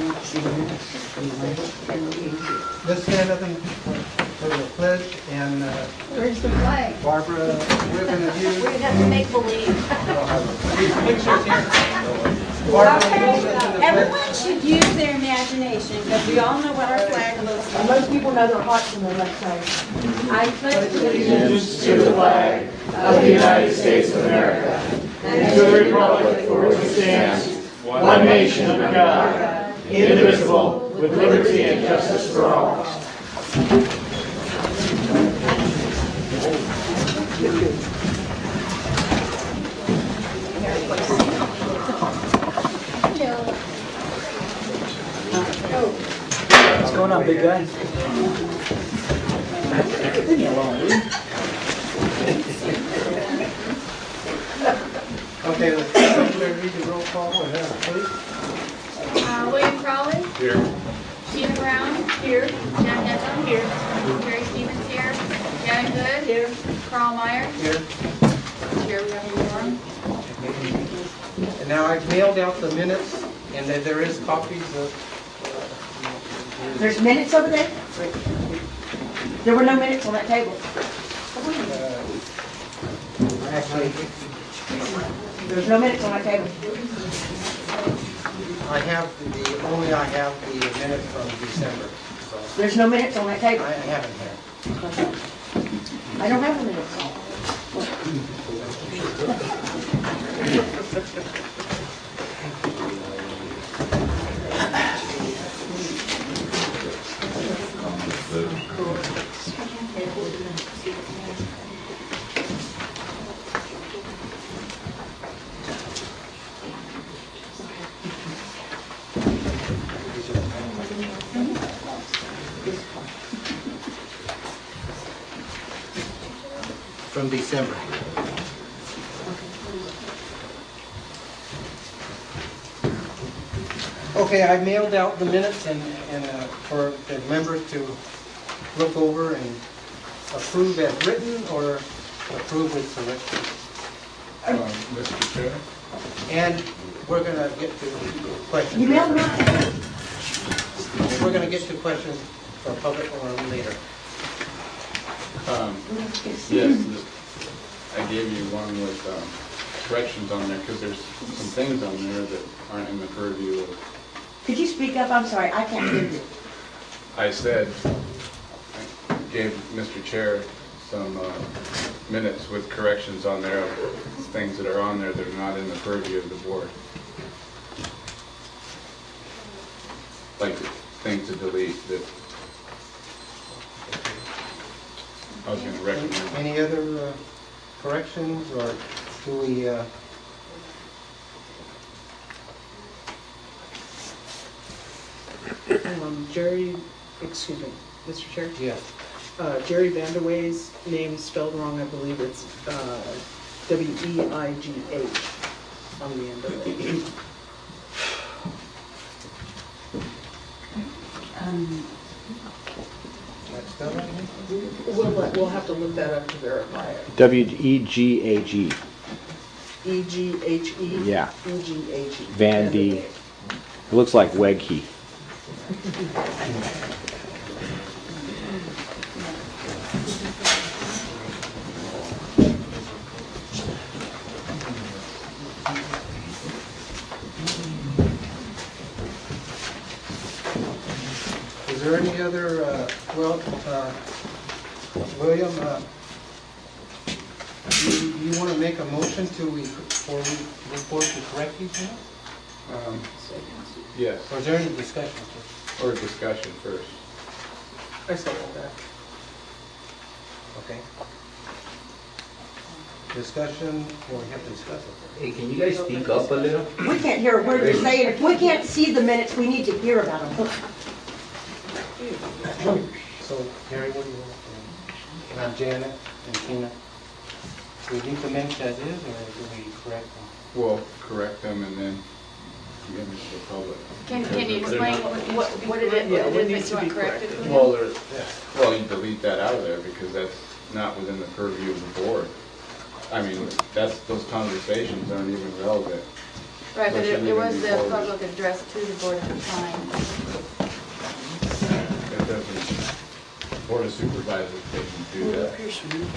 Let's stand up for the pledge, and Where's the flag? Barbara, we're going to use We have to make believe. these pictures here. Barbara, will you listen to the pledge? Everyone should use their imagination because we all know what our flag looks like. Most people know their hearts on their left side. I pledge allegiance To the flag of the United States of America and to the republic for which it stands, one nation under God, indivisible, with liberty and justice for all. What's going on, big guy? Leave me alone, dude. Okay, let's read the roll call, please. William Crowley. Here. Sheena Brown. Here. Jack Echo. Here. Jerry Stevens here. Gavin Good. Here. Carl Meyer. Here. Here we have a quorum. And now I've mailed out the minutes, and there is copies of... There's minutes over there? There were no minutes on that table. Actually, There's no minutes on that table. I have the minutes from December, so There's no minutes on that table. I haven't here. I don't have the minutes. From December. Okay, I mailed out the minutes and for the members to look over and approve as written or approve with corrections. Mr. Chair? And we're going to get to questions. You mailed them out? We're going to get to questions for public forum later. Yes, I gave you one with corrections on there because there's some things on there that aren't in the purview of... Could you speak up? I'm sorry, I can't hear you. I said, I gave Mr. Chair some minutes with corrections on there of things that are on there that are not in the purview of the board. Like things to delete that I was going to recommend. Any other corrections, or do we... Jerry, excuse me, Mr. Chair? Yes. Jerry Vanderway's name is spelled wrong. I believe it's W-E-I-G-H on the end of it. That's spelled right here? We'll have to look that up to verify it. W-E-G-A-G. E-G-H-E? Yeah. E-G-H-E. Van D. It looks like Weghe. Is there any other, William, you want to make a motion for report to correct these now? Yes, Or is there any discussion? or discussion first. I second that. Okay. Discussion, well, we have to discuss it. Hey, can you guys speak up a little? We can't hear a word you're saying. If we can't see the minutes, we need to hear about them. So, Gary, what do you want? And Janet and Tina. Do we leave the minutes as is, or do we correct them? We'll correct them and then give them to the public. Can you explain what it is, Yeah, what what it needs is to that you be want corrected? corrected. Well, you delete that out of there because that's not within the purview of the board. I mean, those conversations aren't even relevant Right, but Shouldn't it was even be the forwarded. public address to the board at the time. That doesn't, Board of Supervisors didn't do that.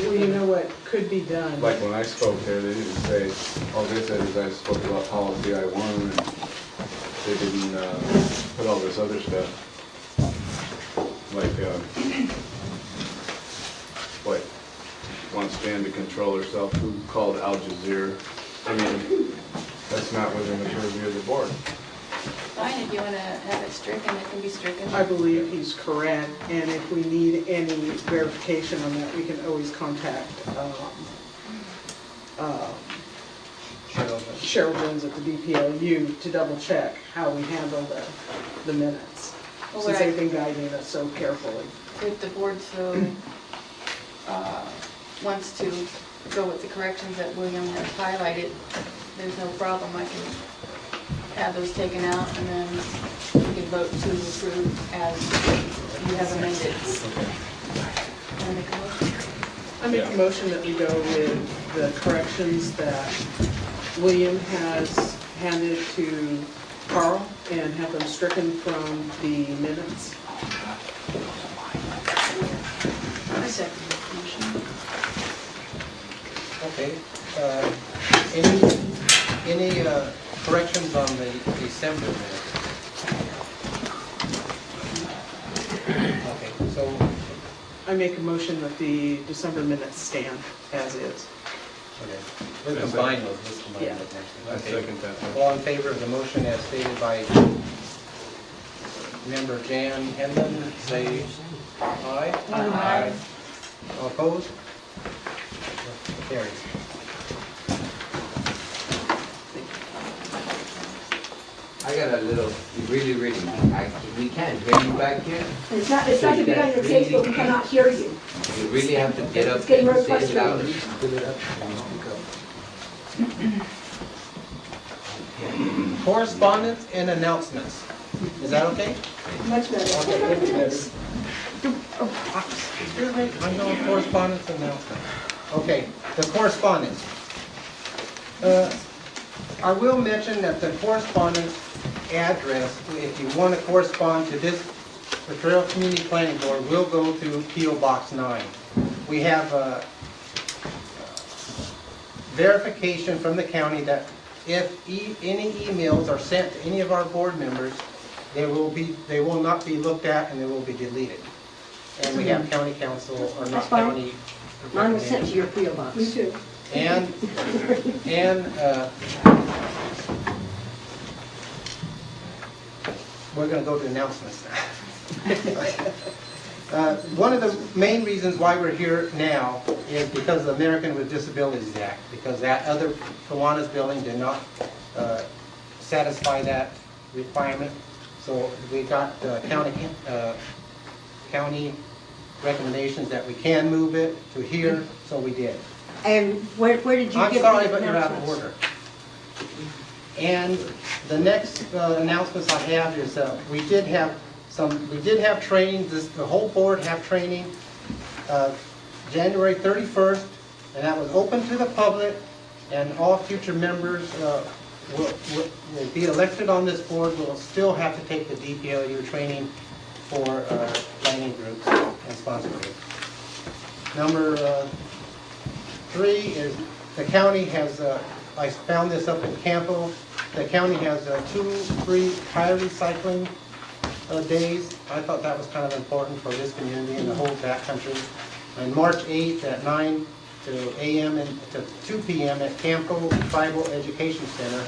Well, you know what could be done? Like when I spoke there, they didn't say, all they said is I spoke about policy I won, and they didn't put all this other stuff. Like wants Jan to control herself, who called Al Jazeera. I mean, that's not within the purview of the board. Fine, if you want to have it stricken, it can be stricken. I believe he's correct, and if we need any verification on that, we can always contact Cheryl Jones at the DPLU to double check how we handle the minutes, Well, since what I- they've been guiding us so carefully. If the board so wants to go with the corrections that William has highlighted, there's no problem. I can have those taken out, and then we can vote to approve as you have amended. Wanna make a motion? I make a motion that we go with the corrections that William has handed to Carl and have them stricken from the minutes. I second the motion. Okay. Any corrections on the December minutes? Okay, so, I make a motion that the December minutes stand as is. okay, we'll combine those, let's combine Yeah. those next I time. Okay. second that. All in favor of the motion as stated by member Jan Henlon, say aye. Aye. All opposed? Carries. I got a little, really, we can't hear you back here. It's not to be on your case, but we cannot hear you. You really have to get up It's getting and real say it frustrating. louder. Correspondence and announcements. Is that okay? Much better. Excuse me, I'm doing correspondence and announcements. Okay, the correspondence. I will mention that the correspondence address, if you want to correspond to this Trail Community Planning Board, will go to P.O. Box 9. We have verification from the county that if any emails are sent to any of our board members, they will not be looked at and they will be deleted. And we have county council or not That's fine. county. Mine was sent to your P.O. box. Me too. And we're going to go to announcements now. One of the main reasons why we're here now is because of the American with Disabilities Act, because that other Kiwanis building did not satisfy that requirement. So we got county recommendations that we can move it to here, so we did. And where did you I'm get sorry, the but you're out of announcements? order. And the next announcements I have is we did have training. The whole board have training January 31st, and that was open to the public, and all future members will be elected on this board. Will still have to take the DPLU training for planning groups and sponsor groups. Number 3 is the county has, I found this up in Campo, the county has 2 free tire recycling days. I thought that was kind of important for this community and the whole backcountry. On March 8th at 9 a.m. to 2 p.m. at Campo Tribal Education Center.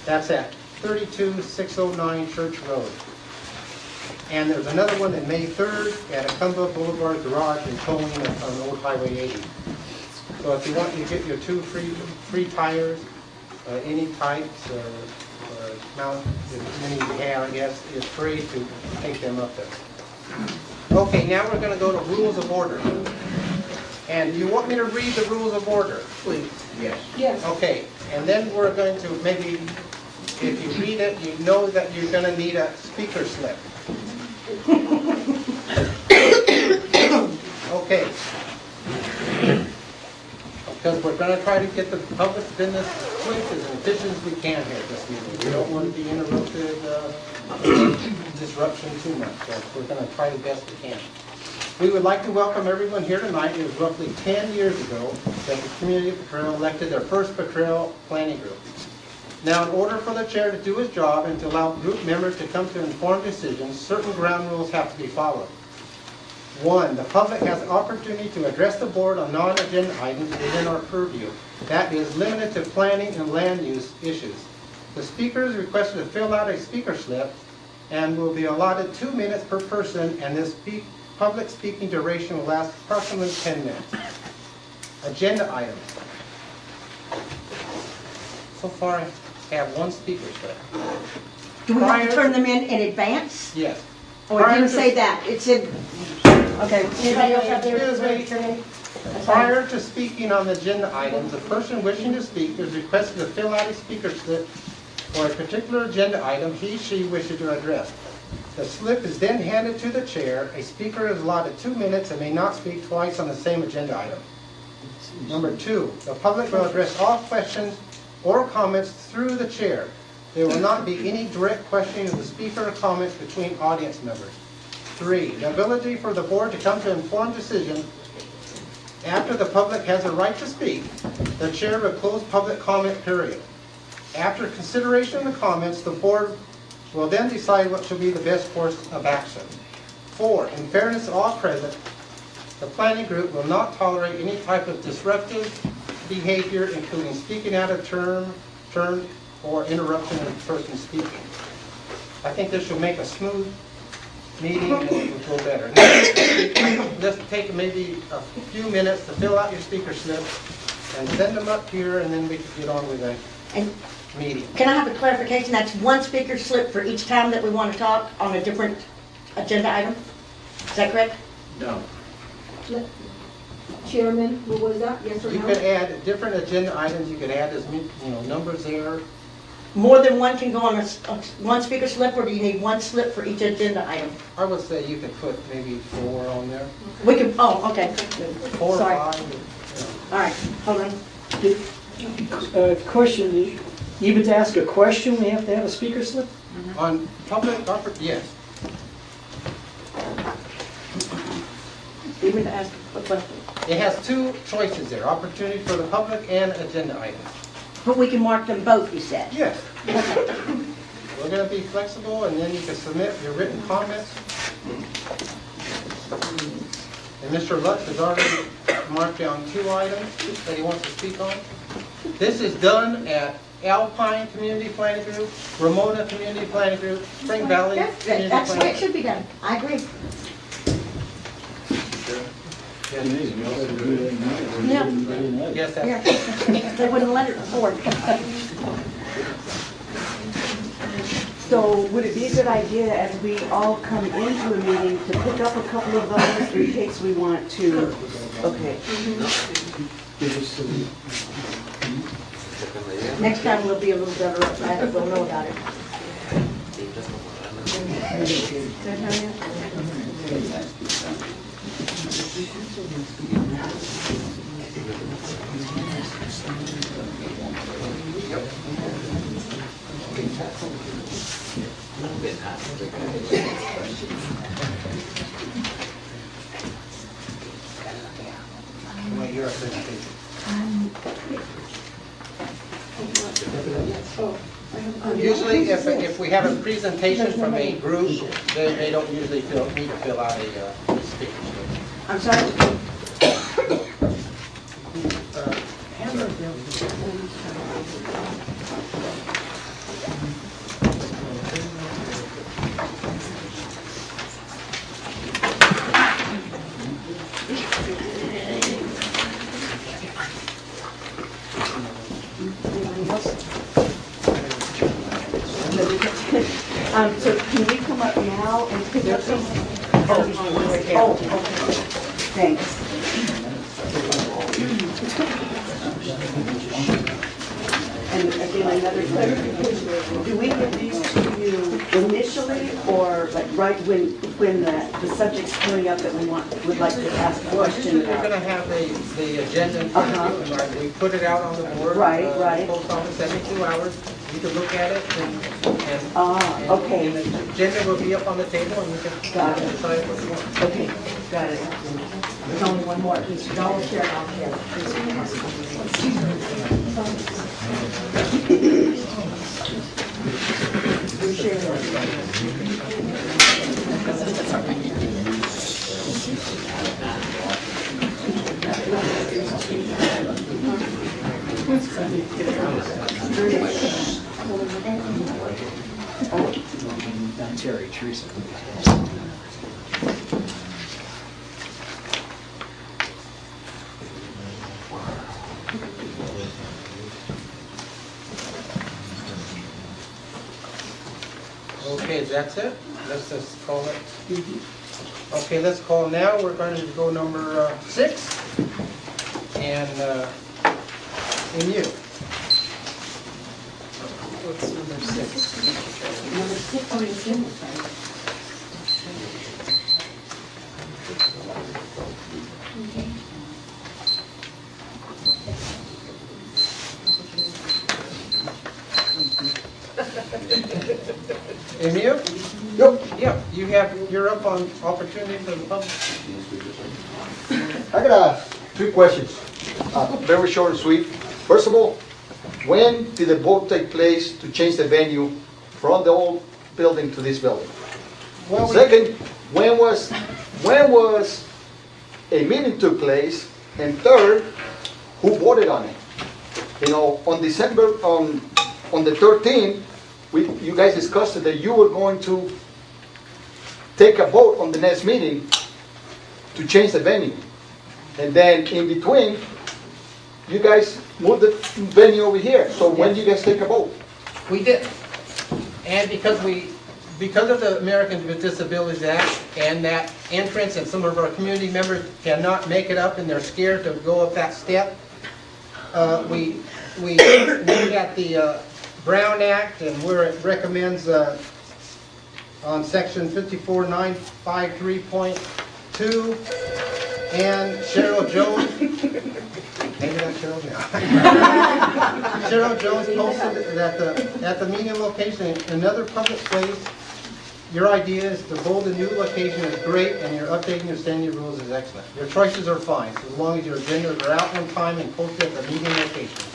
That's at 32609 Church Road. And there's another one on May 3rd at Acumba Boulevard Garage in Towing on Old Highway 80. So if you want, you get your 2 free tires, any types or amount, as many you have, I guess, it's free to take them up there. Okay, now we're going to go to rules of order. And you want me to read the rules of order? Please. Yes. Yes. Okay, and then we're going to maybe, if you read it, you know that you're going to need a speaker slip. Okay. Because we're gonna try to get the public business quick as efficient as we can here at this meeting. We don't want to be interrupted, disruption too much, so we're gonna try the best we can. We would like to welcome everyone here tonight. It was roughly 10 years ago that the Community Patrol elected their first patrol planning group. Now, in order for the chair to do his job and to allow group members to come to informed decisions, certain ground rules have to be followed. 1, the public has the opportunity to address the board on non-agenda items within our purview. That is limited to planning and land use issues. The speaker is requested to fill out a speaker slip and will be allotted 2 minutes per person, and this public speaking duration will last approximately 10 minutes. Agenda items. So far, I have 1 speaker slip. Do we have to turn them in advance? Yes. Or it didn't say that, it said, okay, anybody else have their ready to turn in? Prior to speaking on the agenda items, the person wishing to speak is requested to fill out a speaker slip for a particular agenda item she wishes to address. The slip is then handed to the chair. A speaker is allotted 2 minutes and may not speak twice on the same agenda item. Number 2, the public will address all questions or comments through the chair. There will not be any direct questioning of the speaker or comments between audience members. 3, the ability for the board to come to an informed decision after the public has a right to speak. The chair will close public comment period. After consideration of the comments, the board will then decide what should be the best course of action. 4, in fairness to all present, the planning group will not tolerate any type of disruptive behavior, including speaking out of turn, or interruption of the person speaking. I think this will make a smooth meeting and it will go better. Let's take maybe a few minutes to fill out your speaker slips and send them up here, and then we can get on with the meeting. Can I have a clarification? That's 1 speaker slip for each time that we want to talk on a different agenda item? Is that correct? No. Chairman, what was that? Yes or You could add different agenda items. You could add as many, numbers there. More than 1 can go on a 1 speaker slip, or do you need 1 slip for each agenda item? I would say you could put maybe 4 on there. We can, oh, okay. 4 or Sorry. 5. All right, hold on. Question, even to ask a question, we have to have a speaker slip? On public, yes. Even to ask a question. It has 2 choices there, opportunity for the public and agenda items. But we can mark them both, you said? Yes. We're going to be flexible, and then you can submit your written comments. And Mr. Lutz has already marked down 2 items that he wants to speak on. This is done at Alpine Community Planning Group, Ramona Community Planning Group, Spring Valley Community That's the way it Planning Group. should be done. I agree. Yeah. Yes, that's Yeah. They wouldn't let it forward. So would it be a good idea as we all come into a meeting to pick up a couple of those in case we want to? Okay. Next time we'll be a little better up. We'll know about it. your presentation. Usually, if we have a presentation from a group, they don't usually need to fill out a speaker sheet. I'm sorry? So can we come up now and pick up some? Oh, okay. Thanks. And again, another clarification. Do we give these to you initially, or like right when the subject's coming up that would like to ask a Well, question usually we're about? gonna have the agenda in front of you, and like, we put it out on the board. Right, right. Post office every 2 hours. You can look at it and. Okay. And the agenda will be up on the table, and you can Got it. decide what you want. Okay, got it. There's only one more piece. Y'all share it, I'll share Terry, Teresa. Okay, that's it? Let's just call it. Okay, let's call now. We're going to go number 6. And in you. What's number 6? Number 6 on the agenda, sorry. Emil? Yep, Yeah, you're up on opportunity for the public. I got 3 questions, very short and sweet. First of all, when did the vote take place to change the venue from the old building to this building? Well, Second, when was a meeting took place? And third, who voted on it? You know, on December, on the 13th, you guys discussed that you were going to take a vote on the next meeting to change the venue. And then in between, you guys moved the venue over here. So when did you guys take a vote? We did. And because of the Americans with Disabilities Act and that entrance, and some of our community members cannot make it up and they're scared to go up that step, we looked at the Brown Act and where it recommends on section 54953.2, and Cheryl Jones, maybe that's Cheryl now. Cheryl Jones posted that at the meeting location, another public place, your idea is to hold a new location is great, and your updating your standing rules is excellent. Your choices are fine, so as long as your agendas are out on time and posted at the meeting location.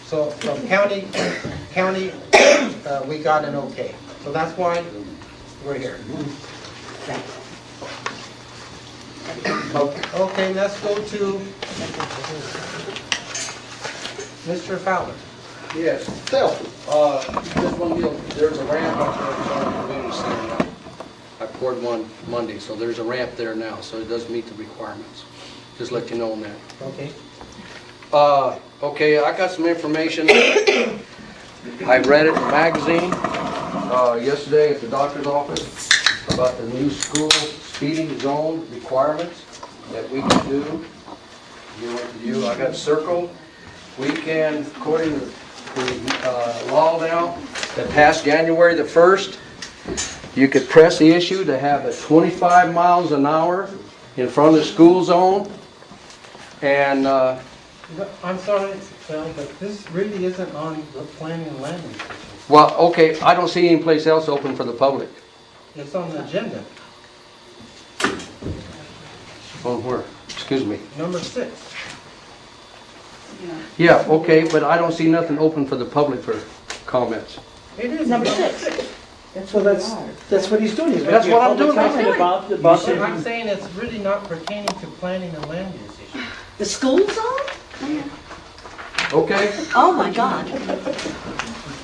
So from county, we got an okay. So that's why we're here. Okay, let's go to Mr. Fowler. Yes. Phil, Just one deal, there's a ramp up there at the community center now. I poured one Monday, so there's a ramp there now, so it does meet the requirements. Just let you know on that. Okay. Okay, I got some information. I read it in a magazine yesterday at the doctor's office about the new school speeding zone requirements that we can do. You, I got circled. We can, according to the law now, that passed January the 1st, you could press the issue to have it 25 miles an hour in front of the school zone. And I'm sorry, Phil, but this really isn't on the planning and land use. well, okay, I don't see any place else open for the public. It's on the agenda, On where? Excuse me. number 6. Yeah, okay, but I don't see nothing open for the public for comments. It is Number 6. So that's what he's doing. He's That's making a what I'm public doing. comment about the I'm saying it's really not pertaining to planning and land use issues. The school zone? Okay, Oh, my God.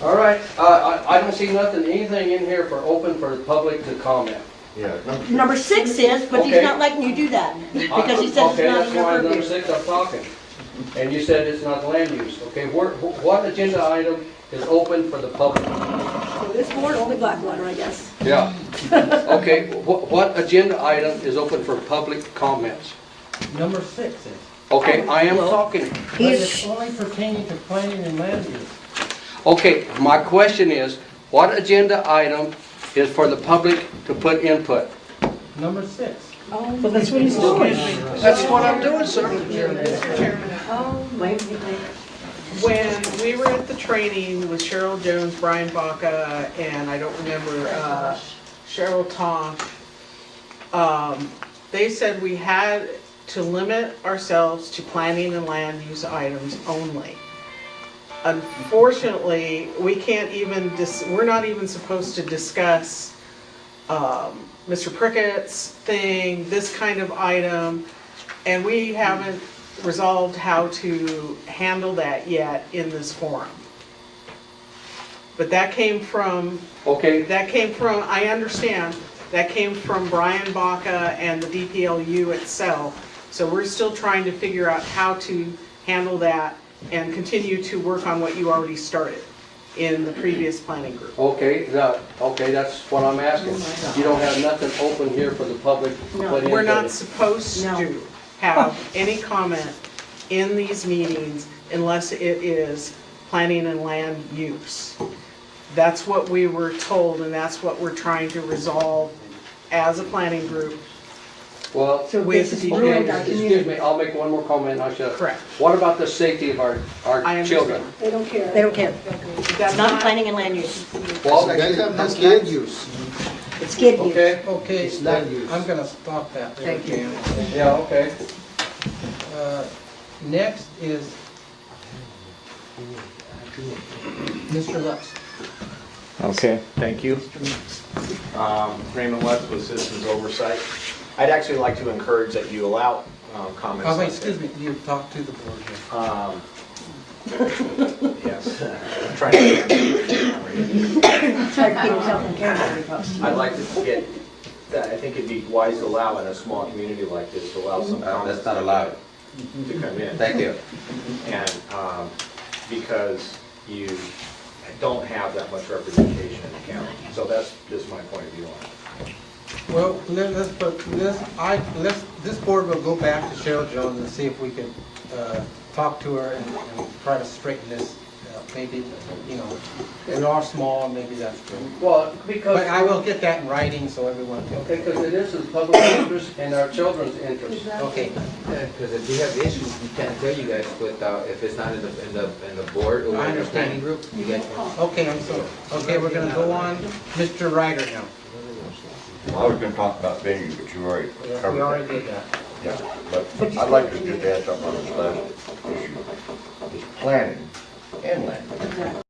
all right. I don't see anything in here for open for the public to comment. Number 6 is, but he's Okay. not letting you do that, because he says it's Okay, not that's in your why number purview. 6 I'm talking. And you said it's not land use. Okay, what agenda item is open for the public? So this board, only Blackwater, I guess. Yeah. Okay, what agenda item is open for public comments? Number 6 is. Okay, I am talking. But it's only pertaining to planning and land use. Okay, my question is, what agenda item is for the public to put input? Number 6. Well, that's what he's doing. That's what I'm doing, sir. Mr. Chairman, when we were at the training with Cheryl Jones, Brian Baca, and I don't remember, Cheryl Tong, they said we had to limit ourselves to planning and land use items only. Unfortunately, we can't even, we're not even supposed to discuss Mr. Prickett's thing, this kind of item, and we haven't resolved how to handle that yet in this forum. But that came from, I understand, that came from Brian Baca and the DPLU itself. So we're still trying to figure out how to handle that and continue to work on what you already started in the previous planning group. Okay, that's what I'm asking. You don't have nothing open here for the public to put input? We're not supposed to have any comment in these meetings unless it is planning and land use. That's what we were told, and that's what we're trying to resolve as a planning group. Well, With the excuse me, I'll make one more comment and I'll shut up. Correct. What about the safety of our children? They don't care. They don't care. It's not planning and land use. Well, That's land use. It's kid use. okay, Okay, It's land use. I'm gonna stop that there, Thank you. Jan. yeah, okay. Next is Mr. Lutz. Okay, thank you. Raymond Lutz with Citizens Oversight. I'd actually like to encourage that you allow comments. Oh, wait, like excuse that. me, you talk to the board here. Yes, I'm trying to. Try to keep himself in camera. I'd like to get, I think it'd be wise to allow in a small community like this, to allow some comments. That's not allowed. To come in. Thank you. And because you don't have that much representation in the county. So that's just my point of view on it. Well, this board will go back to Cheryl Jones and see if we can talk to her and try to straighten this. Maybe, you know, we are small, maybe that's good. Well, because. But I will get that in writing so everyone can. Okay, because it is in public interest and our children's interest. Okay. Because if we have issues, we can't tell you guys without, if it's not in the board or I in the understand. planning group, you get. Okay, I'm sorry. Okay, we're gonna go on. Mr. Ryder now. Well, I was gonna talk about venue, but you already covered We that. already did that. Yeah, but I'd like to just add something on this last issue. It's planning and land.